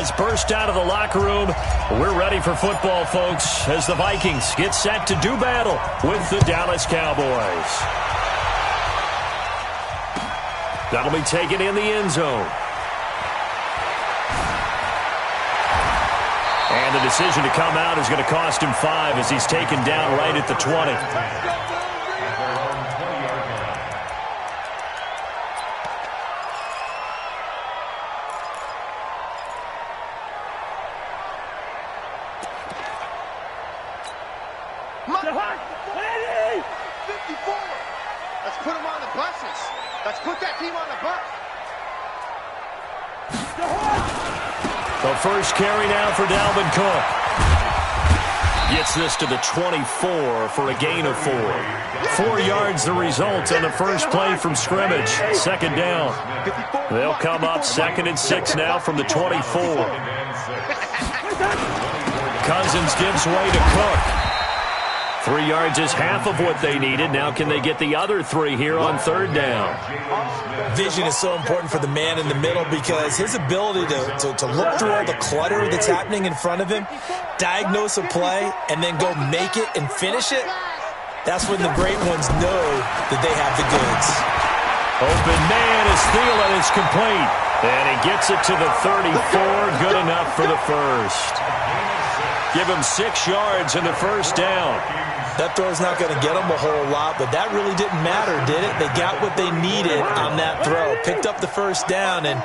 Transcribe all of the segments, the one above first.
has burst out of the locker room. We're ready for football, folks, as the Vikings get set to do battle with the Dallas Cowboys. That'll be taken in the end zone. And the decision to come out is going to cost him 5 as he's taken down right at the 20. Let's put him on the buses. Let's put that team on the bus. The first carry now for Dalvin Cook. Gets this to the 24 for a gain of 4. 4 yards the result on the first play from scrimmage. Second down. They'll come up 2nd and 6 now from the 24. Cousins gives way to Cook. 3 yards is half of what they needed. Now can they get the other 3 here on 3rd down? Vision is so important for the man in the middle because his ability to look through all the clutter that's happening in front of him, diagnose a play, and then go make it and finish it, that's when the great ones know that they have the goods. Open man is Thielen. It's complete. And he gets it to the 34. Good enough for the first. Give him 6 yards in the first down. That throw's not going to get them a whole lot, but that really didn't matter, did it? They got what they needed on that throw. Picked up the first down, and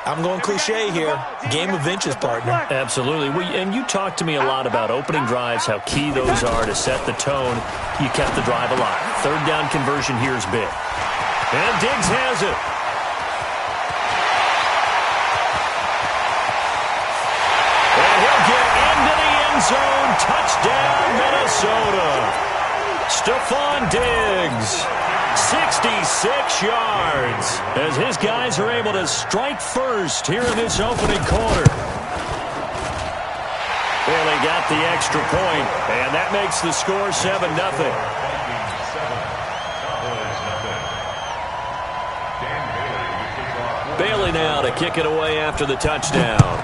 I'm going cliche here. Game of inches, partner. Absolutely. And you talked to me a lot about opening drives, how key those are to set the tone. You kept the drive alive. 3rd down conversion here is big. And Diggs has it. And he'll get into the end zone. Touchdown, Minnesota. Stephon Diggs, 66 yards, as his guys are able to strike first here in this opening quarter. Well, they got the extra point, and that makes the score 7-0. Bailey now to kick it away after the touchdown.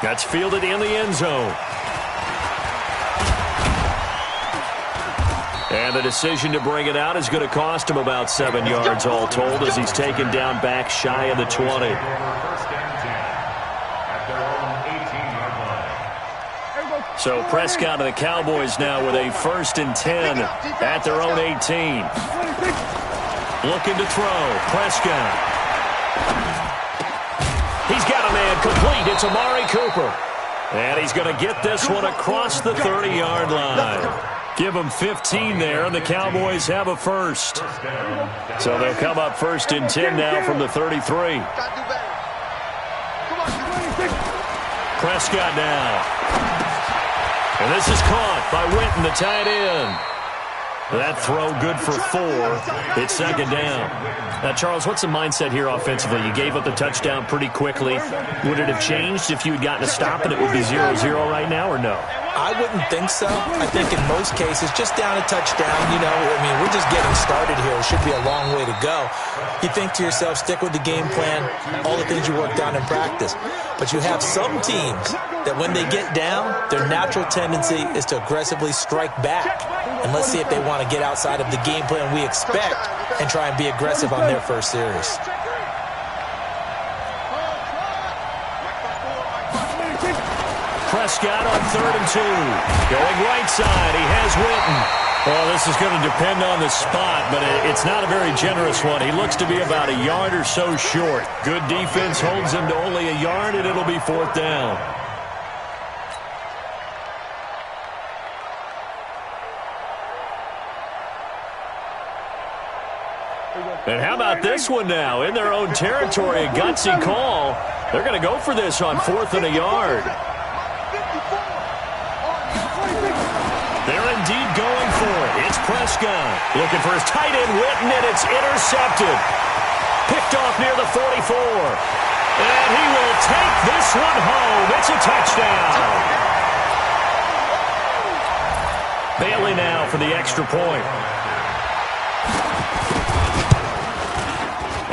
That's fielded in the end zone. And the decision to bring it out is going to cost him about 7 yards all told as he's taken down back shy of the 20. So Prescott and the Cowboys now with a 1st and 10 at their own 18. Looking to throw. Prescott. He's got a man complete. It's Amari Cooper. And he's going to get this one across the 30-yard line. Give them 15 there, and the Cowboys have a first. So they'll come up 1st and 10 now from the 33. Prescott now. And this is caught by Witten, the tight end. That throw good for 4. It's 2nd down. Now, Charles, what's the mindset here offensively? You gave up the touchdown pretty quickly. Would it have changed if you had gotten a stop and it would be 0-0 right now, or no? I wouldn't think so. I think in most cases, just down a touchdown, you know, I mean, we're just getting started here. It should be a long way to go. You think to yourself, stick with the game plan, all the things you worked on in practice. But you have some teams that when they get down, their natural tendency is to aggressively strike back. And let's see if they want to get outside of the game plan we expect and try and be aggressive on their first series. Prescott on 3rd and 2. Going right side. He has Witten. Well, this is going to depend on the spot, but it's not a very generous one. He looks to be about a yard or so short. Good defense holds him to only a yard, and it'll be 4th down. And how about this one now? In their own territory, a gutsy call. They're going to go for this on 4th and a yard. They're indeed going for it. It's Prescott looking for his tight end, Witten, and it's intercepted. Picked off near the 44. And he will take this one home. It's a touchdown. Bailey now for the extra point.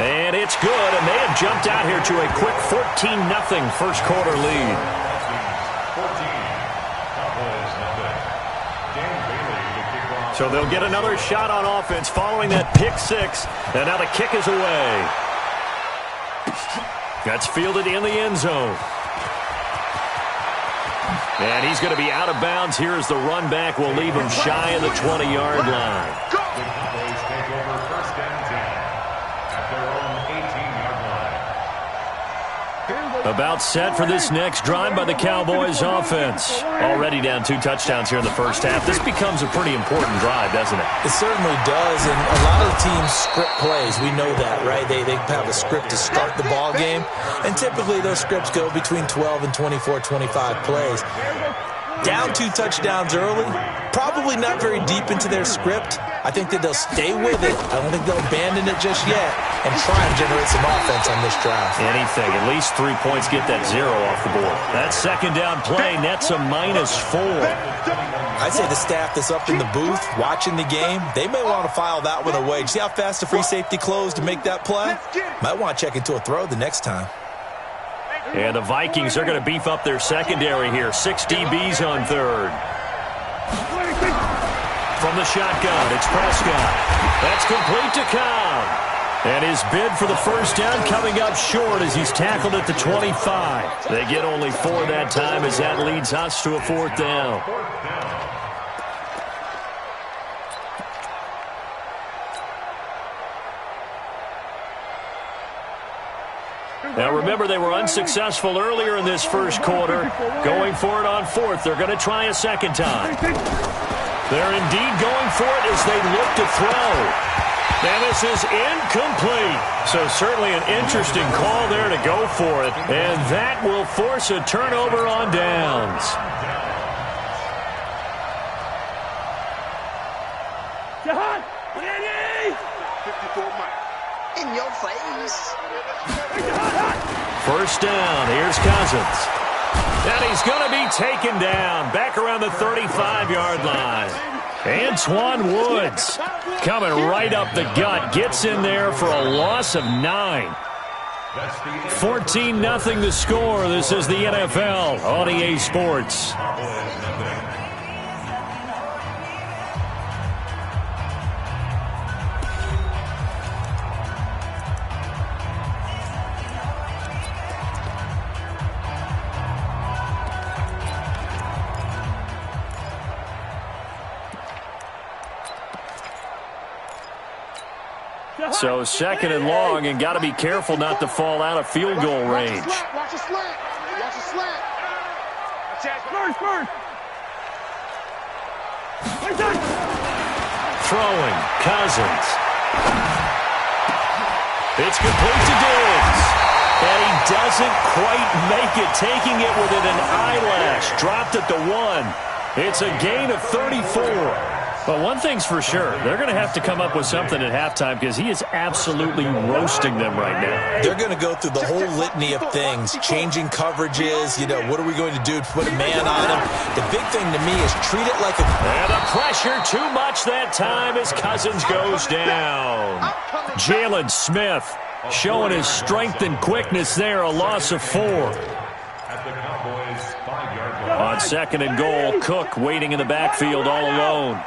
And it's good, and they jumped out here to a quick 14-0 first quarter lead. So they'll get another shot on offense following that pick six. And now the kick is away. That's fielded in the end zone. And he's going to be out of bounds here as the run back will leave him shy of the 20-yard line. About set for this next drive by the Cowboys offense. Already down 2 touchdowns here in the first half. This becomes a pretty important drive, doesn't it? It certainly does, and a lot of teams script plays. We know that, right? They have a script to start the ball game, and typically those scripts go between 12 and 24, 25 plays. Down 2 touchdowns early, probably not very deep into their script. I think that they'll stay with it. I don't think they'll abandon it just yet and try and generate some offense on this drive. Anything. At least 3 points, get that 0 off the board. That second down play nets a -4. I'd say the staff that's up in the booth watching the game, they may want to file that one away. See how fast the free safety closed to make that play? Might want to check into a throw the next time. And the Vikings are going to beef up their secondary here. 6 DBs on third. From the shotgun, it's Prescott. That's complete to Cobb. And his bid for the first down coming up short as he's tackled at the 25. They get only 4 that time as that leads us to a 4th down. Now remember, they were unsuccessful earlier in this first quarter. Going for it on 4th. They're going to try a second time. They're indeed going for it as they look to throw. And this is incomplete. So certainly an interesting call there to go for it. And that will force a turnover on downs. In your face. First down. Here's Cousins. And he's going to be taken down back around the 35-yard line. Antoine Woods coming right up the gut. Gets in there for a loss of 9. 14-0 the score. This is the NFL on EA Sports. So second and long, and got to be careful not to fall out of field goal range. Watch a slant. Watch a slant. Throwing, Cousins. It's complete to Diggs. And he doesn't quite make it, taking it within an eyelash. Dropped at the 1. It's a gain of 34. But one thing's for sure, they're going to have to come up with something at halftime because he is absolutely roasting them right now. They're going to go through the whole litany of things, changing coverages, what are we going to do to put a man on him? The big thing to me is treat it like a... And the pressure too much that time as Cousins goes down. Jalen Smith showing his strength and quickness there, a loss of 4. On second and goal, Cook waiting in the backfield all alone.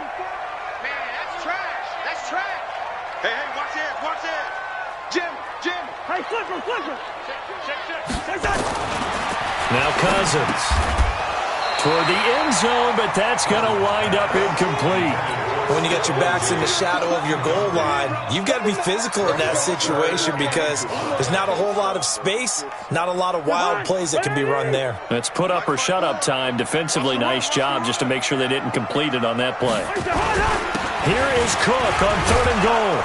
Now Cousins toward the end zone, but that's going to wind up incomplete. When you get your backs in the shadow of your goal line, you've got to be physical in that situation because there's not a whole lot of space, not a lot of wild plays that can be run there. That's put up or shut up time. Defensively, nice job just to make sure they didn't complete it on that play. Here is Cook on 3rd and goal.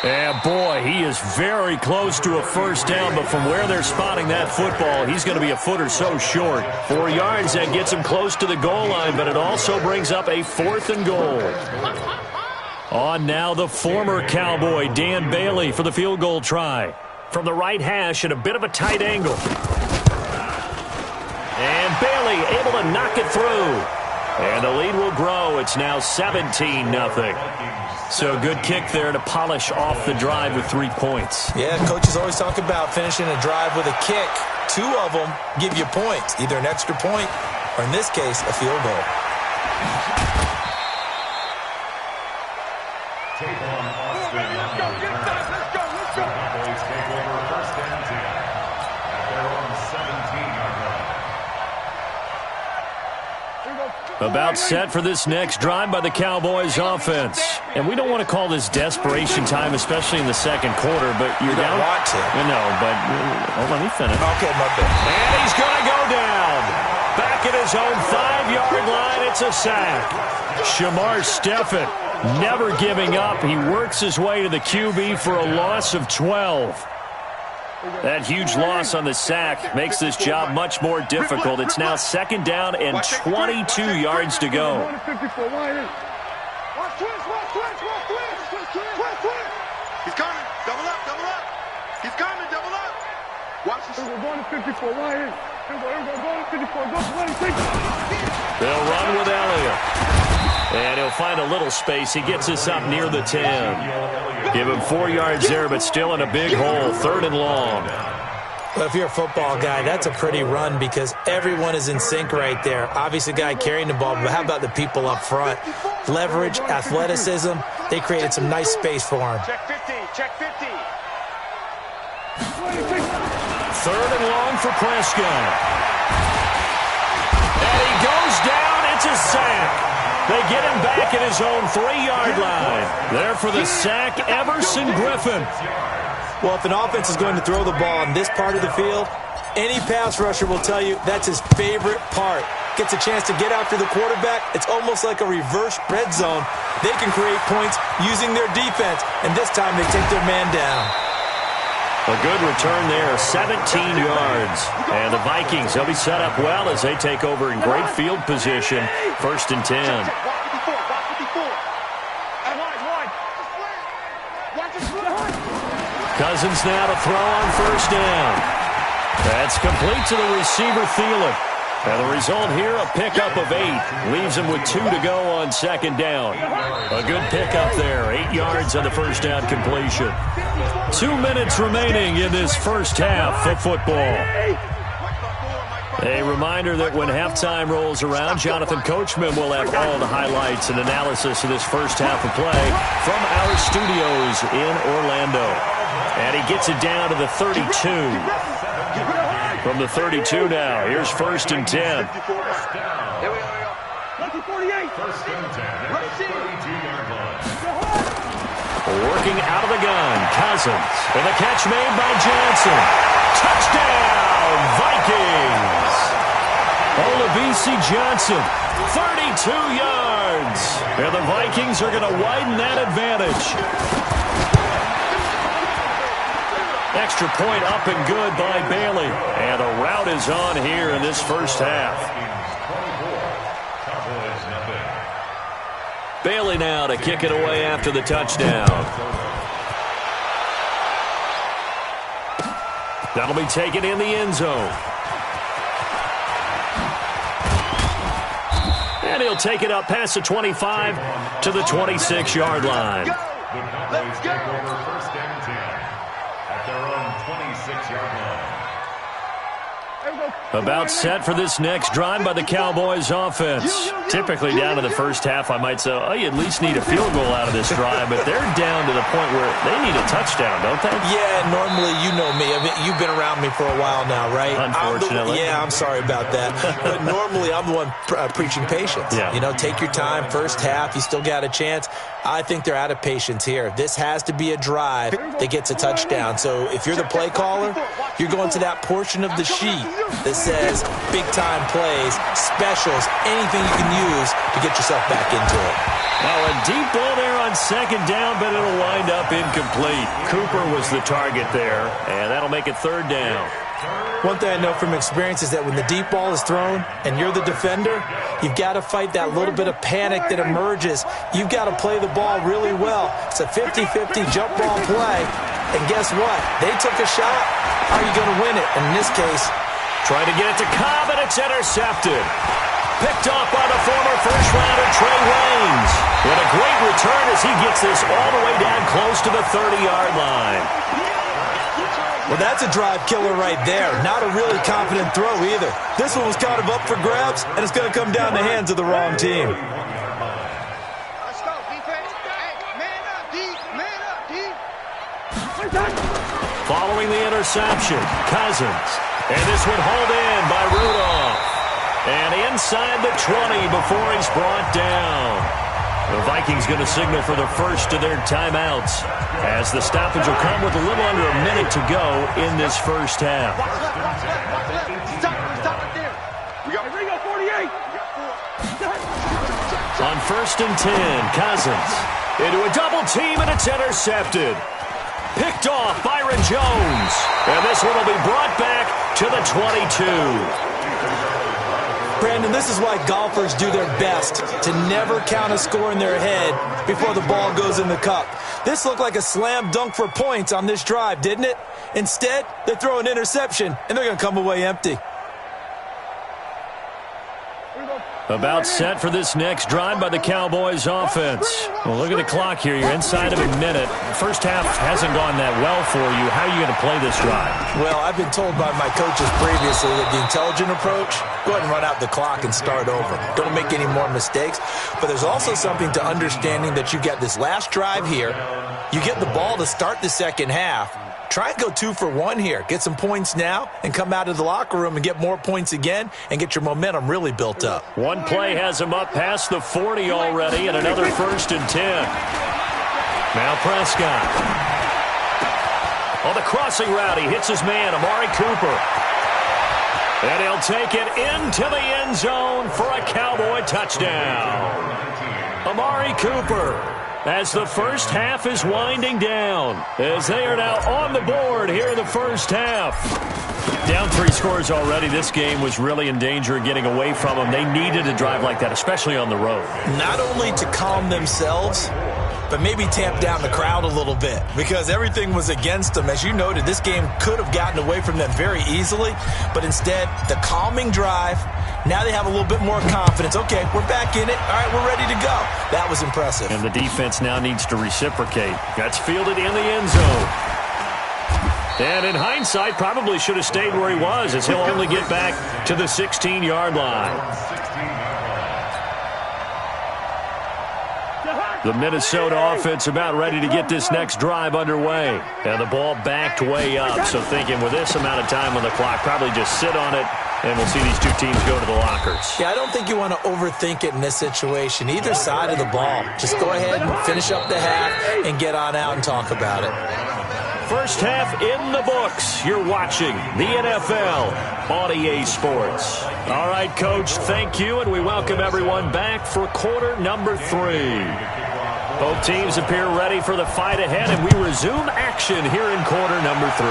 And boy, he is very close to a first down, but from where they're spotting that football, he's going to be a foot or so short. 4 yards, that gets him close to the goal line, but it also brings up a 4th and goal. On now the former Cowboy, Dan Bailey, for the field goal try. From the right hash at a bit of a tight angle. And Bailey able to knock it through. And the lead will grow. It's now 17-0. So good kick there to polish off the drive with 3 points. Yeah, coaches always talk about finishing a drive with a kick. 2 of them give you points, either an extra point or, in this case, a field goal. About set for this next drive by the Cowboys offense. And we don't want to call this desperation time, especially in the second quarter, but you're down. Don't want to. No, but let me finish. Okay, my bad. And he's going to go down. Back at his own 5-yard line, it's a sack. Shamar Stephen never giving up. He works his way to the QB for a loss of 12. That huge loss on the sack makes this job much more difficult. It's now second down and 22 yards to go. He's coming. Double up, double up. He's coming, double up. Watch this. We're going to 54. Right here. We're going to 54. They'll run with Elliott. And he'll find a little space. He gets us up near the 10. Give him 4 yards there, but still in a big hole. 3rd and long. Well, if you're a football guy, that's a pretty run because everyone is in sync right there. Obviously, the guy carrying the ball, but how about the people up front? Leverage, athleticism. They created some nice space for him. Check 50. Check 50. 3rd and long for Prescott. And he goes down. It's a sack. They get him back at his own 3-yard line. There for the sack, Everson Griffin. Well, if an offense is going to throw the ball on this part of the field, any pass rusher will tell you that's his favorite part. Gets a chance to get after the quarterback. It's almost like a reverse red zone. They can create points using their defense, and this time they take their man down. A good return there, 17 yards. And the Vikings, they'll be set up well as they take over in great field position. 1st and 10. Cousins now to throw on 1st down. That's complete to the receiver, Thielen. And the result here, a pickup of 8. Leaves him with 2 to go on 2nd down. A good pickup there. 8 yards on the 1st down completion. 2 minutes remaining in this first half of football. A reminder that when halftime rolls around, Jonathan Coachman will have all the highlights and analysis of this first half of play from our studios in Orlando. And he gets it down to the 32. From the 32 now, here's 1st and 10. Here we go. Lucky 48. Working out of the gun, Cousins. And the catch made by Johnson. Touchdown, Vikings! Olabisi Johnson, 32 yards. And the Vikings are going to widen that advantage. Extra point up and good by Bailey. And a rout is on here in this first half. Bailey now to kick it away after the touchdown. That'll be taken in the end zone. And he'll take it up past the 25 to the 26-yard line. Let's go. About set for this next drive by the Cowboys offense. Typically down to the first half, I might say, oh, you at least need a field goal out of this drive, but they're down to the point where they need a touchdown, don't they? Yeah, normally, you know me. I mean, you've been around me for a while now, right? Unfortunately. I'm sorry about that. But normally, I'm the one preaching patience. Yeah. You know, take your time. First half, you still got a chance. I think they're out of patience here. This has to be a drive that gets a touchdown. So if you're the play caller, you're going to that portion of the sheet that says big-time plays, specials, anything you can use to get yourself back into it. Well, a deep ball there on 2nd down, but it'll wind up incomplete. Cooper was the target there, and that'll make it 3rd down. One thing I know from experience is that when the deep ball is thrown and you're the defender, you've got to fight that little bit of panic that emerges. You've got to play the ball really well. It's a 50-50 jump ball play, and guess what? They took a shot. How are you going to win it? And in this case, trying to get it to Cobb, and it's intercepted. Picked off by the former first-rounder Trey Waynes. And a great return as he gets this all the way down close to the 30-yard line. Well, that's a drive killer right there. Not a really confident throw either. This one was kind of up for grabs, and it's going to come down the hands of the wrong team. Let's go, defense. Hey, man up, D. Man up, D. Following the interception, Cousins. And this one hauled in by Rudolph. And inside the 20 before he's brought down. The Vikings going to signal for the first of their timeouts as the stoppage will come with a little under a minute to go in this first half. Stop it there. We got 48. On 1st and 10, Cousins into a double team, and it's intercepted. Picked off Byron Jones. And this one will be brought back to the 22. Brandon, this is why golfers do their best to never count a score in their head before the ball goes in the cup. This looked like a slam dunk for points on this drive, didn't it? Instead, they throw an interception, and they're going to come away empty. About set for this next drive by the Cowboys offense. Well, look at the clock here. You're inside of a minute. First half hasn't gone that well for you. How are you going to play this drive? Well, I've been told by my coaches previously that the intelligent approach, go ahead and run out the clock and start over. Don't make any more mistakes. But there's also something to understanding that you get this last drive here. You get the ball to start the second half. Try and go 2 for 1 here. Get some points now and come out of the locker room and get more points again and get your momentum really built up. One play has him up past the 40 already, and another 1st and 10. Now Prescott. On the crossing route, he hits his man, Amari Cooper. And he'll take it into the end zone for a Cowboy touchdown. Amari Cooper. As the first half is winding down, as they are now on the board here in the first half. Down 3 scores already. This game was really in danger of getting away from them. They needed a drive like that, especially on the road. Not only to calm themselves, but maybe tamp down the crowd a little bit because everything was against them. As you noted, this game could have gotten away from them very easily, but instead, the calming drive, now they have a little bit more confidence. Okay, we're back in it. All right, we're ready to go. That was impressive. And the defense now needs to reciprocate. That's fielded in the end zone. And in hindsight, probably should have stayed where he was as he'll only get back to the 16-yard line. The Minnesota offense about ready to get this next drive underway. And the ball backed way up. So thinking with this amount of time on the clock, probably just sit on it, and we'll see these two teams go to the lockers. Yeah, I don't think you want to overthink it in this situation. Either side of the ball. Just go ahead and finish up the half and get on out and talk about it. First half in the books. You're watching the NFL on EA Sports. All right, Coach, thank you, and we welcome everyone back for quarter number 3. Both teams appear ready for the fight ahead, and we resume action here in quarter number 3.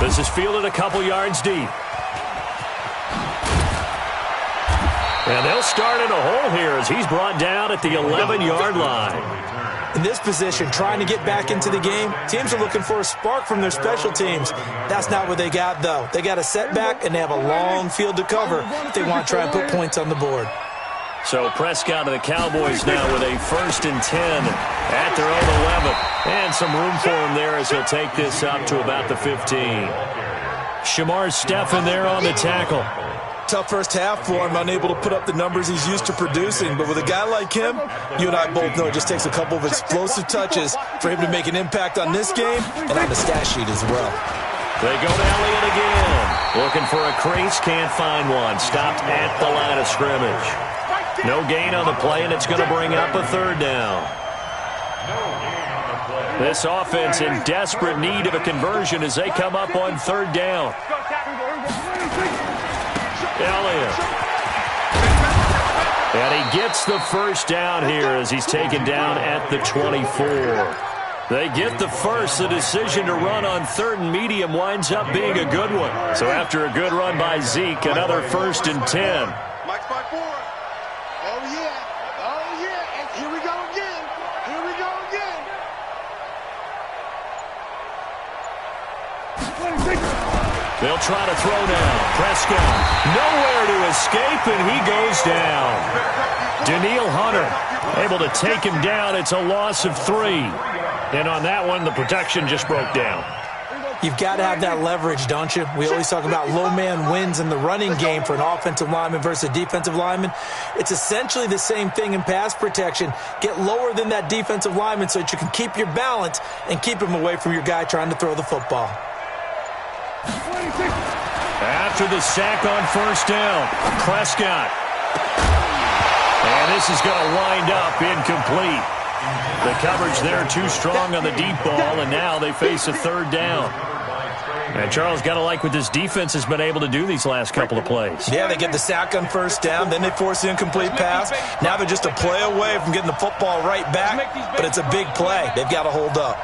This is fielded a couple yards deep. And they'll start in a hole here as he's brought down at the 11-yard line. In this position, trying to get back into the game, teams are looking for a spark from their special teams. That's not what they got, though. They got a setback, and they have a long field to cover if they want to try and put points on the board. So Prescott of the Cowboys now with a 1st and 10 at their own 11. And some room for him there as he'll take this up to about the 15. Shamar Stephen there on the tackle. Tough first half for him, unable to put up the numbers he's used to producing. But with a guy like him, you and I both know it just takes a couple of explosive touches for him to make an impact on this game and on the stat sheet as well. They go to Elliott again. Looking for a crease, can't find one. Stopped at the line of scrimmage. No gain on the play, and it's going to bring up a 3rd down. This offense in desperate need of a conversion as they come up on 3rd down. Elliott. And he gets the first down here as he's taken down at the 24. They get the first. The decision to run on 3rd and medium winds up being a good one. So after a good run by Zeke, another 1st and 10. Mike's by 4. Oh, yeah. Oh, yeah. And here we go again. Here we go again. They'll try to throw now. Prescott, nowhere to escape, and he goes down. Danielle Hunter able to take him down. It's a loss of 3. And on that one, the protection just broke down. You've got to have that leverage, don't you? We always talk about low man wins in the running game for an offensive lineman versus a defensive lineman. It's essentially the same thing in pass protection. Get lower than that defensive lineman so that you can keep your balance and keep him away from your guy trying to throw the football. After the sack on first down, Prescott. And this is going to wind up incomplete. The coverage there too strong on the deep ball, and now they face a third down. And Charles, got to like what this defense has been able to do these last couple of plays. Yeah, they get the sack on first down, then they force the incomplete pass. Now they're just a play away from getting the football right back, but it's a big play. They've got to hold up.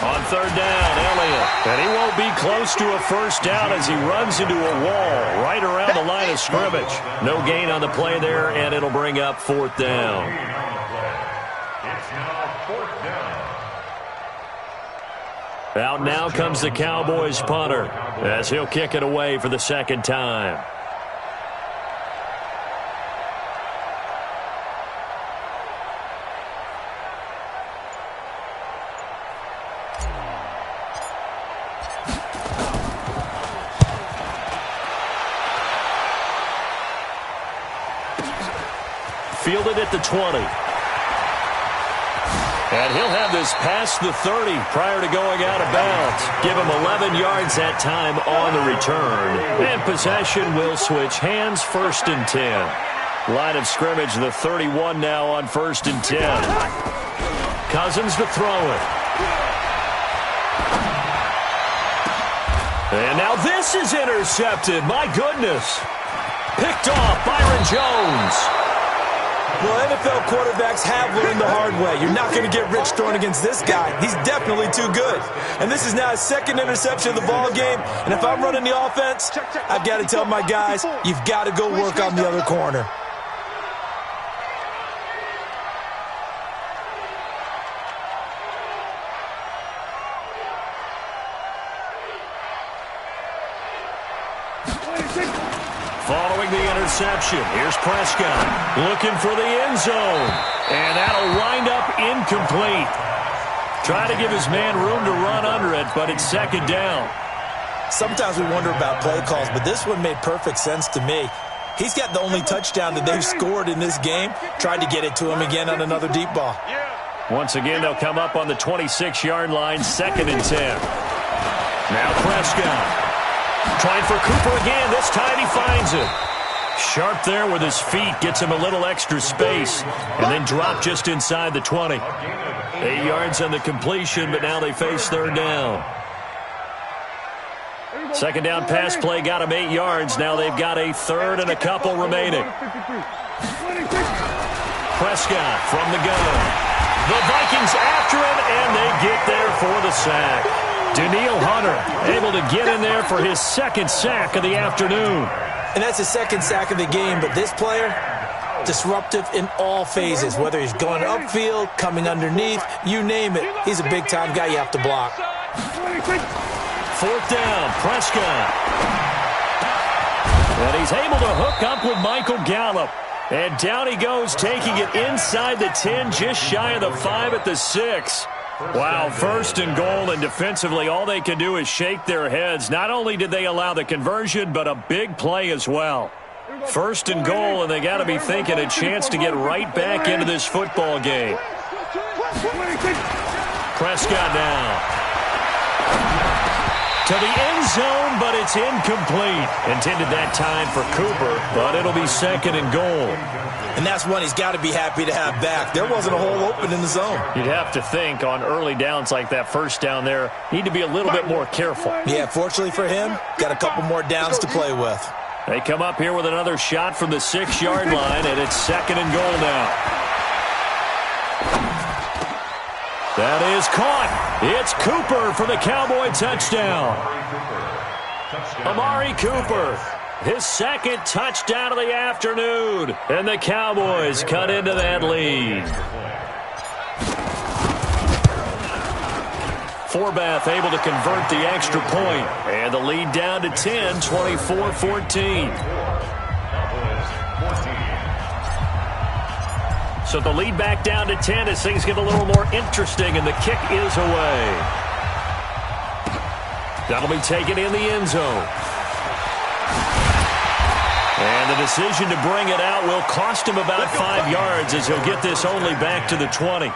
On third down, Elliott. And he won't be close to a first down as he runs into a wall right around the line of scrimmage. No gain on the play there, and it'll bring up fourth down. Out now comes the Cowboys punter as he'll kick it away for the second time. Fielded at the 20. And he'll have this past the 30 prior to going out of bounds. Give him 11 yards that time on the return. And possession will switch hands, first and 10. Line of scrimmage, the 31 now on first and 10. Cousins to throw it. And now this is intercepted. My goodness. Picked off Byron Jones. Well, NFL quarterbacks have learned the hard way. You're not going to get rich throwing against this guy. He's definitely too good. And this is now his second interception of the ball game. And if I'm running the offense, I've got to tell my guys, you've got to go work on the other corner. Following the interception, here's Prescott looking for the end zone. And that'll wind up incomplete. Trying to give his man room to run under it, but it's second down. Sometimes we wonder about play calls, but this one made perfect sense to me. He's got the only touchdown that they've scored in this game. Tried to get it to him again on another deep ball. Once again, they'll come up on the 26-yard line, second and 10. Now Prescott. Trying for Cooper again. This time he finds it. Sharp there with his feet. Gets him a little extra space. And then drop just inside the 20. 8 yards on the completion, but now they face third down. Second down pass play got him 8 yards. Now they've got a third and a couple remaining. Prescott from the gun. The Vikings after him, and they get there for the sack. Danielle Hunter able to get in there for his second sack of the afternoon. And that's his second sack of the game, but this player, disruptive in all phases, whether he's going upfield, coming underneath, you name it. He's a big-time guy you have to block. Fourth down, Prescott. And he's able to hook up with Michael Gallup. And down he goes, taking it inside the 10, just shy of the 5 at the 6. Wow, first and goal, and defensively all they can do is shake their heads. Not only did they allow the conversion, but a big play as well. First and goal, and they got to be thinking a chance to get right back into this football game. Prescott now. To the end zone, but it's incomplete. Intended that time for Cooper, but it'll be second and goal. And that's one he's got to be happy to have back. There wasn't a hole open in the zone. You'd have to think on early downs like that first down there, need to be a little bit more careful. Yeah, fortunately for him, got a couple more downs to play with. They come up here with another shot from the 6-yard line, and it's second and goal now. That is caught. It's Cooper for the Cowboy touchdown. Amari Cooper, his second touchdown of the afternoon. And the Cowboys cut into that lead. Forbath able to convert the extra point. And the lead down to 10, 24-14. So the lead back down to 10 as things get a little more interesting, and the kick is away. That'll be taken in the end zone. And the decision to bring it out will cost him about 5 yards as he'll get this only back to the 20.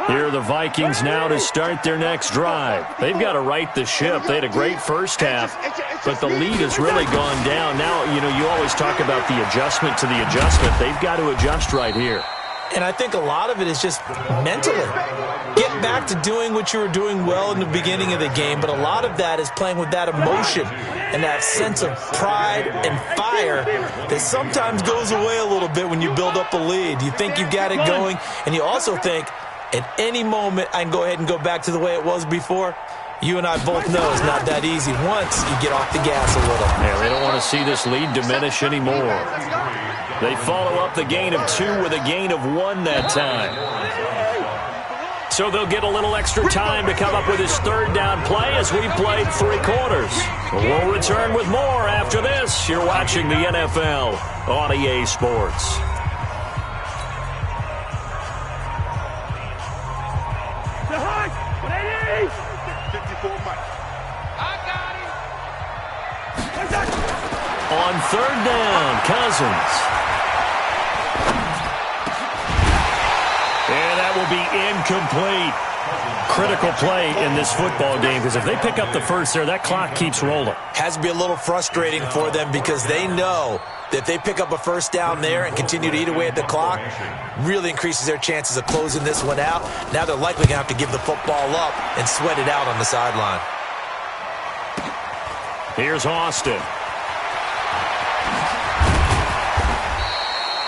Here are the Vikings now to start their next drive. They've got to right the ship. They had a great first half, but the lead has really gone down. Now, you always talk about the adjustment to the adjustment. They've got to adjust right here. And I think a lot of it is just mentally. Get back to doing what you were doing well in the beginning of the game, but a lot of that is playing with that emotion and that sense of pride and fire that sometimes goes away a little bit when you build up a lead. You think you've got it going, and you also think, at any moment, I can go ahead and go back to the way it was before. You and I both know it's not that easy once you get off the gas a little. Yeah, they don't want to see this lead diminish anymore. They follow up the gain of 2 with a gain of 1 that time. So they'll get a little extra time to come up with his third down play as we've played 3 quarters. We'll return with more after this. You're watching the NFL on EA Sports. On third down, Cousins. And that will be incomplete. Critical play in this football game, because if they pick up the first there, that clock keeps rolling. Has to be a little frustrating for them because they know that if they pick up a first down there and continue to eat away at the clock, really increases their chances of closing this one out. Now they're likely going to have to give the football up and sweat it out on the sideline. Here's Austin.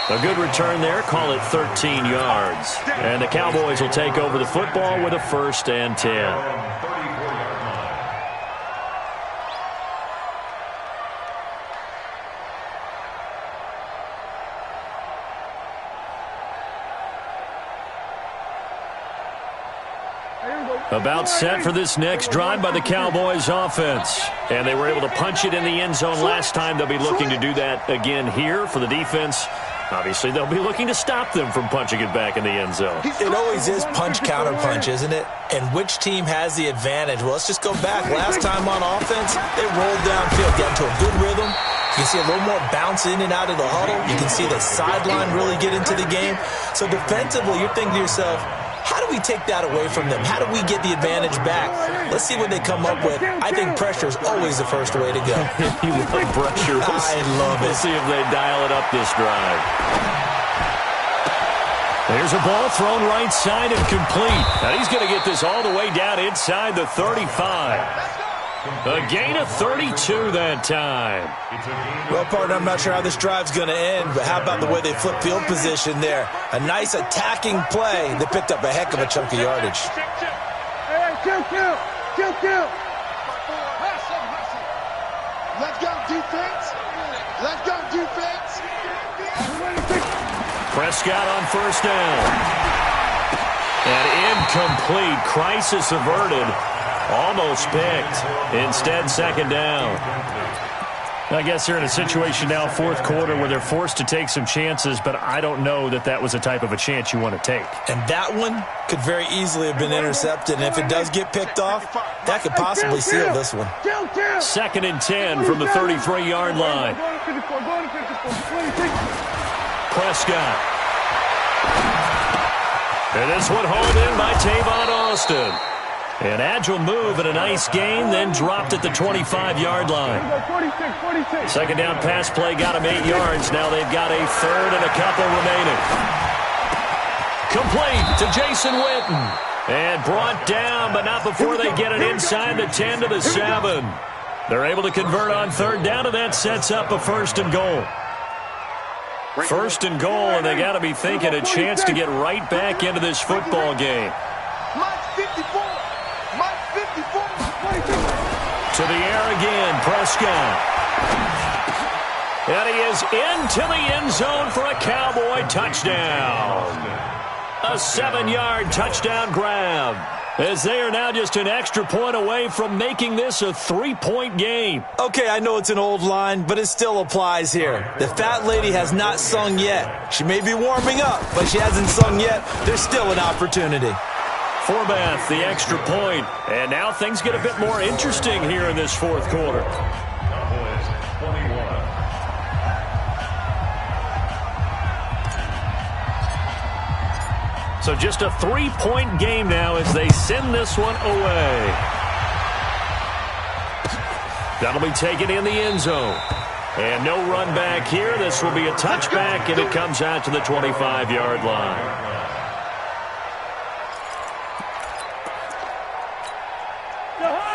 A good return there, call it 13 yards. And the Cowboys will take over the football with a 1st and 10. About set for this next drive by the Cowboys offense. And they were able to punch it in the end zone last time. They'll be looking to do that again here for the defense. Obviously, they'll be looking to stop them from punching it back in the end zone. It always is punch-counter-punch, isn't it? And which team has the advantage? Well, let's just go back. Last time on offense, they rolled downfield, got into a good rhythm. You can see a little more bounce in and out of the huddle. You can see the sideline really get into the game. So defensively, you're thinking to yourself, how do we take that away from them? How do we get the advantage back? Let's see what they come up with. I think pressure is always the first way to go. You love pressure. I love it. We'll see if they dial it up this drive. There's a ball thrown right side and complete. Now he's going to get this all the way down inside the 35. A gain of 32 that time. Well, partner, I'm not sure how this drive's going to end, but how about the way they flip field position there? A nice attacking play. They picked up a heck of a chunk of yardage. Hey, kill. Let's go, defense. Let's go, defense. Prescott on first down. And incomplete. Crisis averted. Almost picked. Instead, second down. I guess they're in a situation now, fourth quarter, where they're forced to take some chances, but I don't know that that was the type of a chance you want to take. And that one could very easily have been intercepted, and if it does get picked off, that could possibly seal this one. 2nd and 10 from the 33-yard line. Prescott. And this one hauled in by Tavon Austin. An agile move and a nice gain, then dropped at the 25-yard line. Second down pass play got him 8 yards. Now they've got a third and a couple remaining. Complete to Jason Witten. And brought down, but not before they get it inside the 10 to the 7. They're able to convert on third down, and that sets up a 1st and goal. 1st and goal, and they got to be thinking a chance to get right back into this football game. To the air again, Prescott. And he is into the end zone for a Cowboy touchdown. A 7-yard touchdown grab, as they are now just an extra point away from making this a 3-point game. Okay, I know it's an old line, but it still applies here. The fat lady has not sung yet. She may be warming up, but she hasn't sung yet. There's still an opportunity. Forbath, the extra point. And now things get a bit more interesting here in this fourth quarter. So just a 3-point game now as they send this one away. That'll be taken in the end zone. And no run back here. This will be a touchback, and it comes out to the 25-yard line.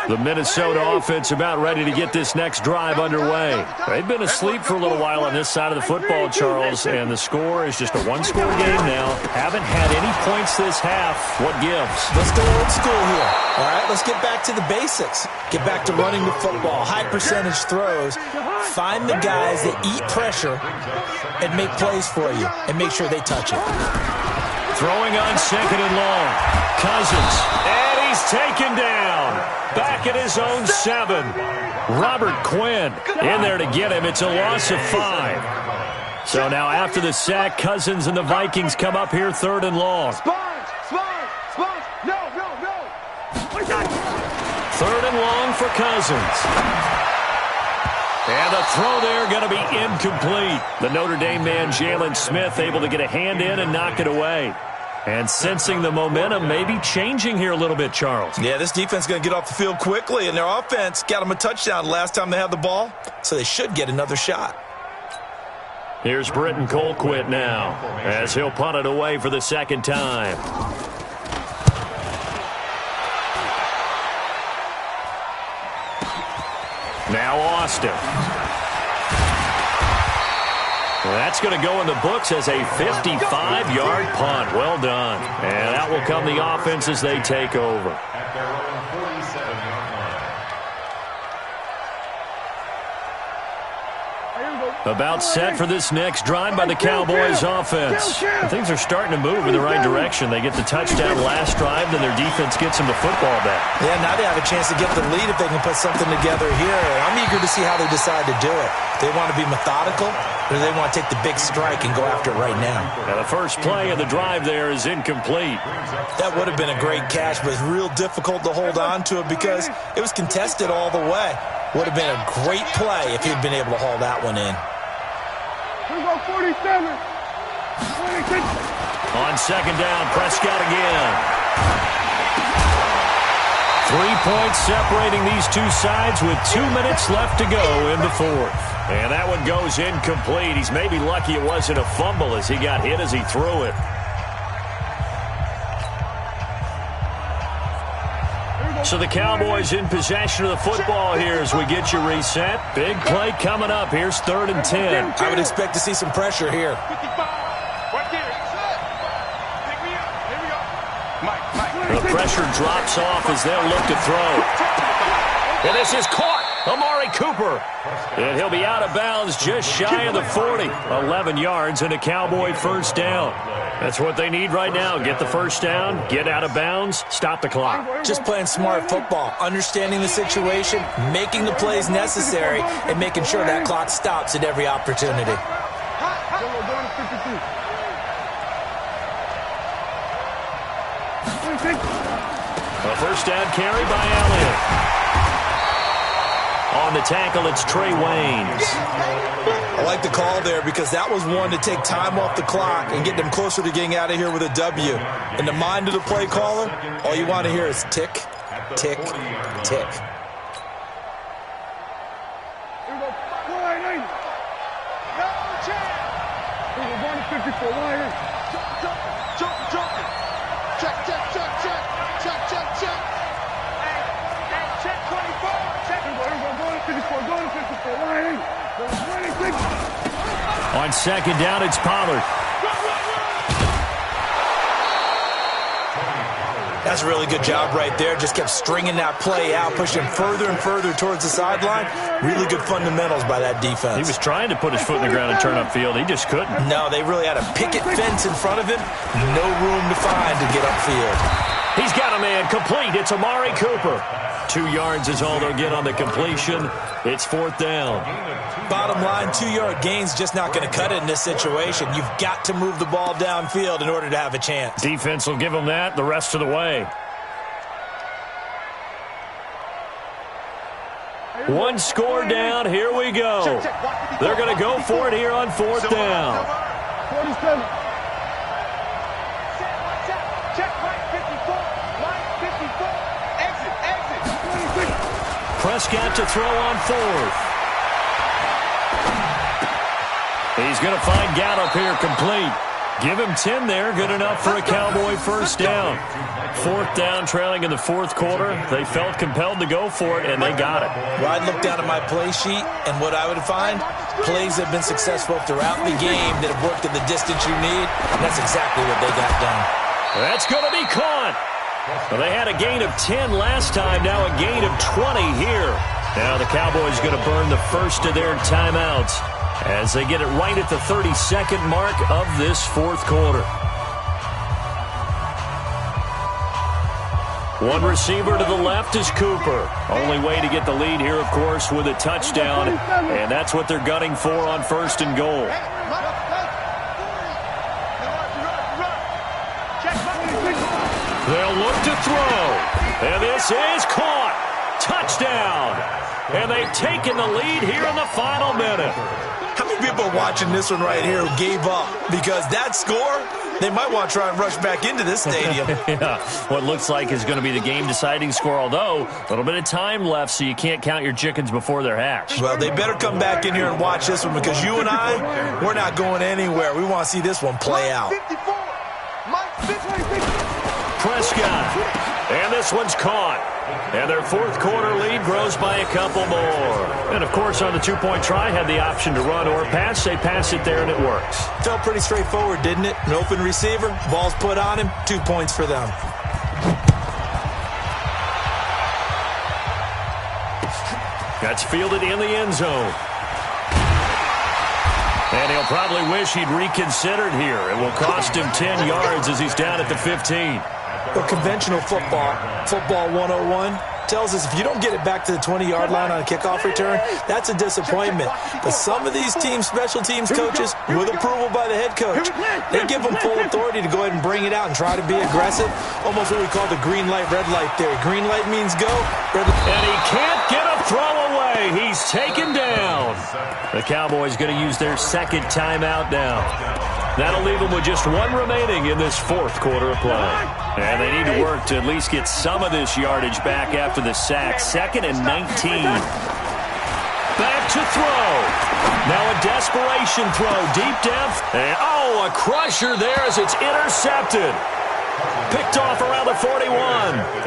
The Minnesota offense about ready to get this next drive underway. They've been asleep for a little while on this side of the football, Charles, and the score is just a one-score game now. Haven't had any points this half. What gives? Let's go old school here. All right, let's get back to the basics. Get back to running the football, high percentage throws. Find the guys that eat pressure and make plays for you, and make sure they touch it. Throwing on 2nd and long. Cousins, and he's taken down. Back at his own 7. Robert Quinn in there to get him. It's a loss of 5. So now after the sack, Cousins and the Vikings come up here 3rd and long. No. 3rd and long for Cousins. And the throw there going to be incomplete. The Notre Dame man, Jalen Smith, able to get a hand in and knock it away. And sensing the momentum may be changing here a little bit, Charles. Yeah, this defense is going to get off the field quickly, and their offense got them a touchdown last time they had the ball, so they should get another shot. Here's Britton Colquitt now, as he'll punt it away for the second time. Now Austin. That's going to go in the books as a 55-yard punt. Well done. And that will come the offense as they take over. About set for this next drive by the Cowboys offense. Things are starting to move in the right direction. They get the touchdown last drive, then their defense gets them the football back. Yeah, now they have a chance to get the lead if they can put something together here. I'm eager to see how they decide to do it. They want to be methodical, or they want to take the big strike and go after it right now. Now the first play of the drive there is incomplete. That would have been a great catch, but it's real difficult to hold on to it because it was contested all the way. Would have been a great play if he'd been able to haul that one in. Here we go, 47. 26. On 2nd down, Prescott again. 3 points separating these two sides with 2 minutes left to go in the fourth. And that one goes incomplete. He's maybe lucky it wasn't a fumble as he got hit as he threw it. So the Cowboys in possession of the football here as we get you reset. Big play coming up. Here's 3rd and 10. I would expect to see some pressure here. 55. Right there. Pick me up. Here we go. Mike. The pressure drops off as they'll look to throw. And this is caught. Amari Cooper. And he'll be out of bounds just shy of the 40. 11 yards and a Cowboy first down. That's what they need right now. Get the first down, get out of bounds, stop the clock. Just playing smart football, understanding the situation, making the plays necessary, and making sure that clock stops at every opportunity. A first down carry by Elliott. On the tackle, it's Trey Waynes. I like the call there because that was one to take time off the clock and get them closer to getting out of here with a W. In the mind of the play caller, all you want to hear is tick, tick, tick. On 2nd down, it's Pollard. That's That's a really good job right there. Just kept stringing that play out, pushing further and further towards the sideline. Really good fundamentals by that defense. He was trying to put his foot in the ground and turn upfield. He just couldn't. No, they really had a picket fence in front of him. No room to find to get upfield. He's got a man complete. It's Amari Cooper. 2 yards is all they'll get on the completion. It's 4th down. Bottom line, 2-yard gain's just not going to cut it in this situation. You've got to move the ball downfield in order to have a chance. Defense will give them that the rest of the way. One score down. Here we go. They're going to go for it here on 4th down. 47. Prescott to throw on 4th. He's going to find Gallup here complete. Give him 10 there. Good enough for a Cowboy first down. 4th down, trailing in the 4th quarter. They felt compelled to go for it, and they got it. Well, I'd look down at my play sheet, and what I would find, plays have been successful throughout the game that have worked at the distance you need, and that's exactly what they got done. That's going to be caught. Well, they had a gain of 10 last time, now a gain of 20 here. Now the Cowboys going to burn the first of their timeouts as they get it right at the 32nd mark of this 4th quarter. One receiver to the left is Cooper. Only way to get the lead here, of course, with a touchdown, and that's what they're gunning for on 1st and goal. They'll look to throw, and this is caught. Touchdown, and they've taken the lead here in the final minute. How many people are watching this one right here who gave up? Because that score, they might want to try and rush back into this stadium. Yeah, what looks like is going to be the game-deciding score, although a little bit of time left, so you can't count your chickens before they're hatched. Well, they better come back in here and watch this one, because you and I, we're not going anywhere. We want to see this one play out. Prescott, and this one's caught. And their 4th quarter lead grows by a couple more. And, of course, on the 2-point try, had the option to run or pass. They pass it there, and it works. Felt pretty straightforward, didn't it? An open receiver, ball's put on him, 2 points for them. That's fielded in the end zone. And he'll probably wish he'd reconsidered here. It will cost him 10 yards as he's down at the 15. Well, conventional football 101, tells us if you don't get it back to the 20-yard line on a kickoff return, that's a disappointment. But some of these teams, special teams coaches, with approval by the head coach, they give them full authority to go ahead and bring it out and try to be aggressive. Almost what we call the green light, red light theory. Green light means go. Red light. And he can't get a throw away. He's taken down. The Cowboys going to use their 2nd timeout now. That'll leave them with just 1 remaining in this 4th quarter of play. And they need to work to at least get some of this yardage back after the sack. 2nd and 19. Back to throw. Now a desperation throw deep down. And, a crusher there as it's intercepted. Picked off around the 41.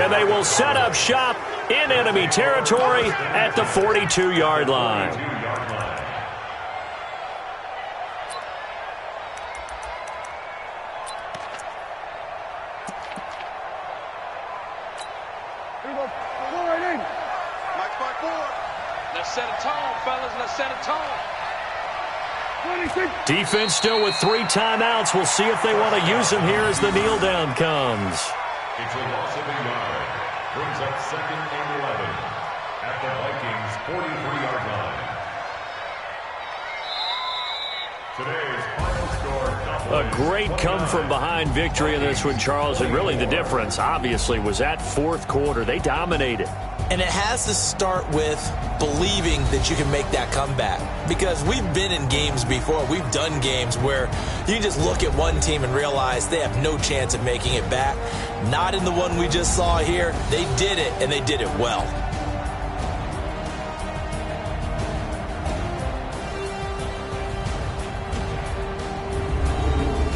And they will set up shop in enemy territory at the 42-yard line. Let's set a tone, fellas. Let's set a tone. Defense still with 3 timeouts. We'll see if they want to use them here as the kneel down comes. It's a loss of a yard. Brings up 2nd and 11 at the Vikings' 43-yard line. Today's final score. A great come-from-behind victory in this one, Charles. And really the difference, obviously, was that 4th quarter. They dominated. And it has to start with believing that you can make that comeback. Because we've been in games before. We've done games where you can just look at one team and realize they have no chance of making it back. Not in the one we just saw here. They did it, and they did it well.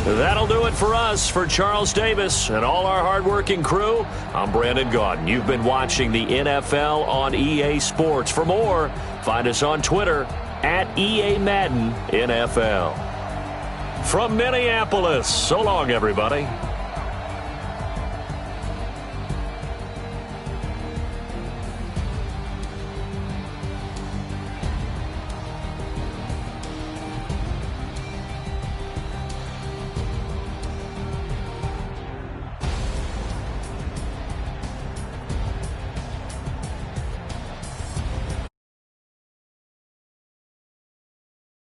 That'll do it for us. For Charles Davis and all our hardworking crew, I'm Brandon Gaudin. You've been watching the NFL on EA Sports. For more, find us on Twitter at EA Madden NFL. From Minneapolis, so long, everybody.